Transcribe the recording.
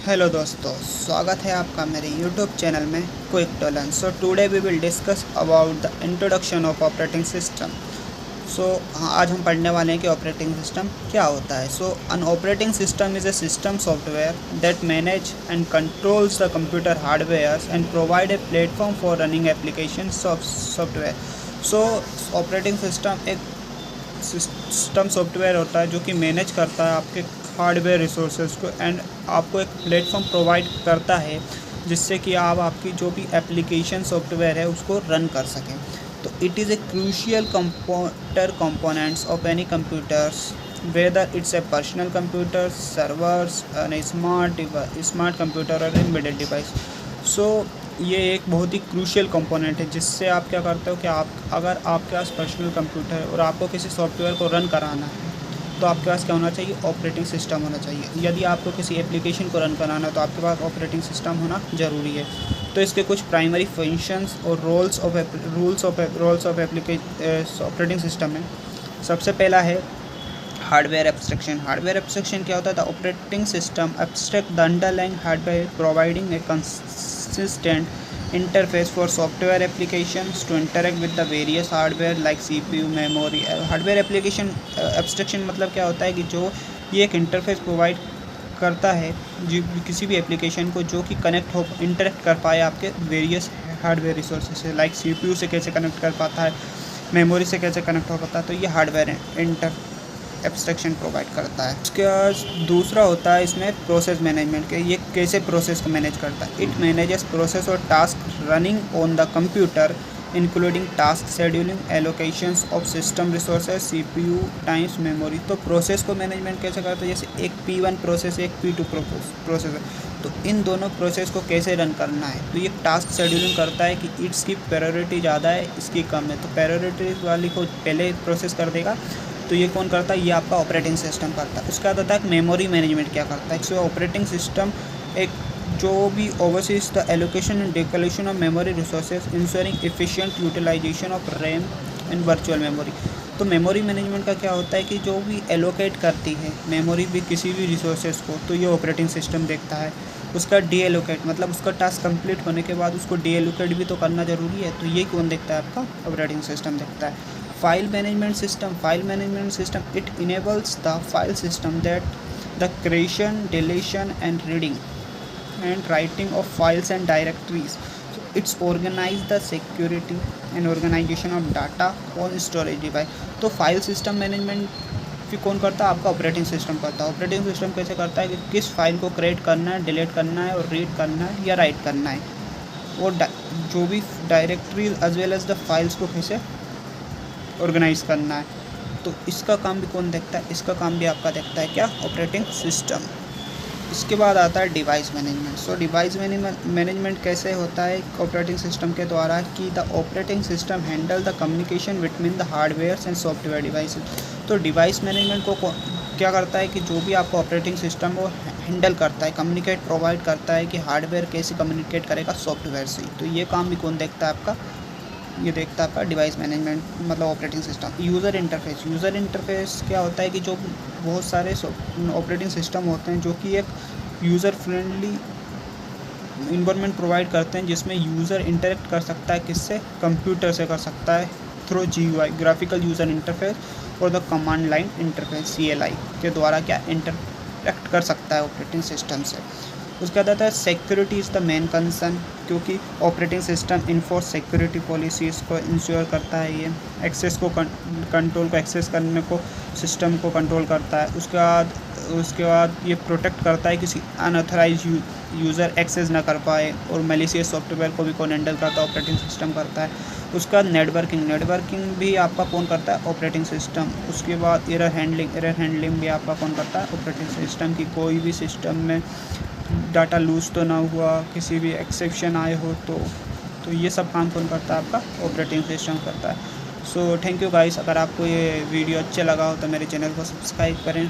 Hello दोस्तों, स्वागत है आपका मेरे यूट्यूब चैनल में quick to learn. So today we will discuss about the introduction of operating system. आज हम पढ़ने वाले हैं कि ऑपरेटिंग सिस्टम क्या होता है। So an operating system is a system software that manage and controls the computer hardware and provide a platform for running application software. So operating system एक सिस्टम सॉफ्टवेयर होता है जो कि मैनेज करता है आपके हार्डवेयर रिसोर्सेज को and आपको एक प्लेटफॉर्म प्रोवाइड करता है जिससे कि आप आपकी जो भी एप्लीकेशन सॉफ्टवेयर है उसको रन कर सकें। तो it is a crucial computer components of any computers whether it's a personal computer servers smart computer और एम्बेडेड डिवाइस। सो ये एक बहुत ही क्रूशियल कंपोनेंट है जिससे आप क्या करते हो कि आप अगर आपके पास पर्सनल कंप्यूटर है और आपको किसी सॉफ्टवेयर को रन कराना है तो आपके पास क्या होना चाहिए, ऑपरेटिंग सिस्टम होना चाहिए। यदि आपको किसी एप्लीकेशन को रन कराना है तो आपके पास ऑपरेटिंग सिस्टम होना ज़रूरी है। तो इसके कुछ प्राइमरी फंक्शंस और रूल्स ऑफ ऑपरेटिंग सिस्टम है। सबसे पहला है हार्डवेयर एब्स्ट्रैक्शन। हार्डवेयर एब्स्ट्रैक्शन क्या होता है? The operating system abstract the underlying hardware providing A consistent interface for software applications to interact with the various hardware like CPU, memory। Hardware application abstraction मतलब क्या होता है कि जो ये एक इंटरफेस प्रोवाइड करता है जो किसी भी एप्लीकेशन को जो कि इंटरेक्ट कर पाए आपके वेरियस हार्डवेयर रिसोर्सेज से, लाइक CPU से कैसे कनेक्ट कर पाता है, मेमोरी से कैसे कनेक्ट हो पाता है। तो ये हार्डवेयर एब्स्ट्रैक्शन प्रोवाइड करता है। उसके बाद दूसरा होता है इसमें प्रोसेस मैनेजमेंट के। ये कैसे प्रोसेस को मैनेज करता है? इट मैनेजेस प्रोसेस और task running on the computer including task scheduling, allocations of system resources, CPU times, memory. तो प्रोसेस को मैनेजमेंट कैसे करता है? जैसे एक P1 प्रोसेस एक P2 प्रोसेस है, तो इन दोनों प्रोसेस को कैसे रन करना है। तो ये टास्क शेड्यूलिंग करता है कि इसकी प्रायोरिटी ज़्यादा है, इसकी कम है, तो प्रायोरिटी वाली को पहले प्रोसेस कर देगा। तो ये कौन करता है? ये आपका ऑपरेटिंग सिस्टम करता है। उसका आता है मेमोरी मैनेजमेंट क्या करता है। इसमें ऑपरेटिंग सिस्टम एक जो भी oversees the allocation and deallocation of memory resources ensuring efficient utilization of RAM and virtual memory. तो मेमोरी मैनेजमेंट का क्या होता है कि जो भी एलोकेट करती है मेमोरी भी किसी भी रिसोर्सेज को, तो ये ऑपरेटिंग सिस्टम देखता है। उसका डी एलोकेट मतलब उसका टास्क कंप्लीट होने के बाद उसको डी एलोकेट भी तो करना ज़रूरी है, तो ये कौन देखता है? आपका ऑपरेटिंग सिस्टम देखता है। File management system it enables the file system that the creation, deletion and reading and writing of files and directories. So it's organize the security and organization of data on storage device। तो file system management फिर कौन करता है? आपका operating system करता है। Operating system कैसे करता है कि किस फाइल को क्रिएट करना है, डिलीट करना है और रीड करना है या राइट करना है, और जो भी directories as well as the files को कैसे ऑर्गेनाइज करना है। तो इसका काम भी कौन देखता है? इसका काम भी आपका देखता है क्या? Operating system. इसके बाद आता है डिवाइस मैनेजमेंट। सो डिवाइस मैनेजमेंट कैसे होता है ऑपरेटिंग सिस्टम के द्वारा कि the operating system handle the communication between the hardware and software devices. तो डिवाइस मैनेजमेंट को क्या करता है कि जो भी आपका ऑपरेटिंग सिस्टम वो हैंडल करता है, कम्युनिकेट प्रोवाइड करता है कि हार्डवेयर कैसे कम्युनिकेट करेगा सॉफ्टवेयर से। तो ये काम भी कौन देखता है? आपका ये देखता है आपका डिवाइस मैनेजमेंट मतलब ऑपरेटिंग सिस्टम। यूज़र इंटरफेस क्या होता है कि जो बहुत सारे ऑपरेटिंग सिस्टम होते हैं जो कि एक यूज़र फ्रेंडली इन्वायरमेंट प्रोवाइड करते हैं जिसमें यूज़र इंटरेक्ट कर सकता है, किससे? कंप्यूटर से कर सकता है through GUI graphical user interface और the command line interface CLI के द्वारा क्या इंटरेक्ट कर सकता है ऑपरेटिंग सिस्टम से। उसके बाद आता है security is the main concern, क्योंकि operating system enforce security policies को इंश्योर करता है। ये एक्सेस को कंट्रोल को एक्सेस करने को सिस्टम को कंट्रोल करता है। उसके बाद ये प्रोटेक्ट करता है किसी अनऑथराइज यूज़र एक्सेस ना कर पाए, और मैलिशियस सॉफ्टवेयर को भी कौन हैंडल करता है? ऑपरेटिंग सिस्टम करता है। उसका नेटवर्किंग भी आपका कौन करता है? Operating system. उसके बाद एरर हैंडलिंग भी आपका कौन करता है? ऑपरेटिंग सिस्टम की कोई भी सिस्टम में डाटा लूज़ तो ना हुआ, किसी भी एक्सेप्शन आए हो तो ये सब काम कौन करता है? आपका ऑपरेटिंग सिस्टम करता है। So thank you guys. अगर आपको ये वीडियो अच्छा लगा हो तो मेरे चैनल को सब्सक्राइब करें।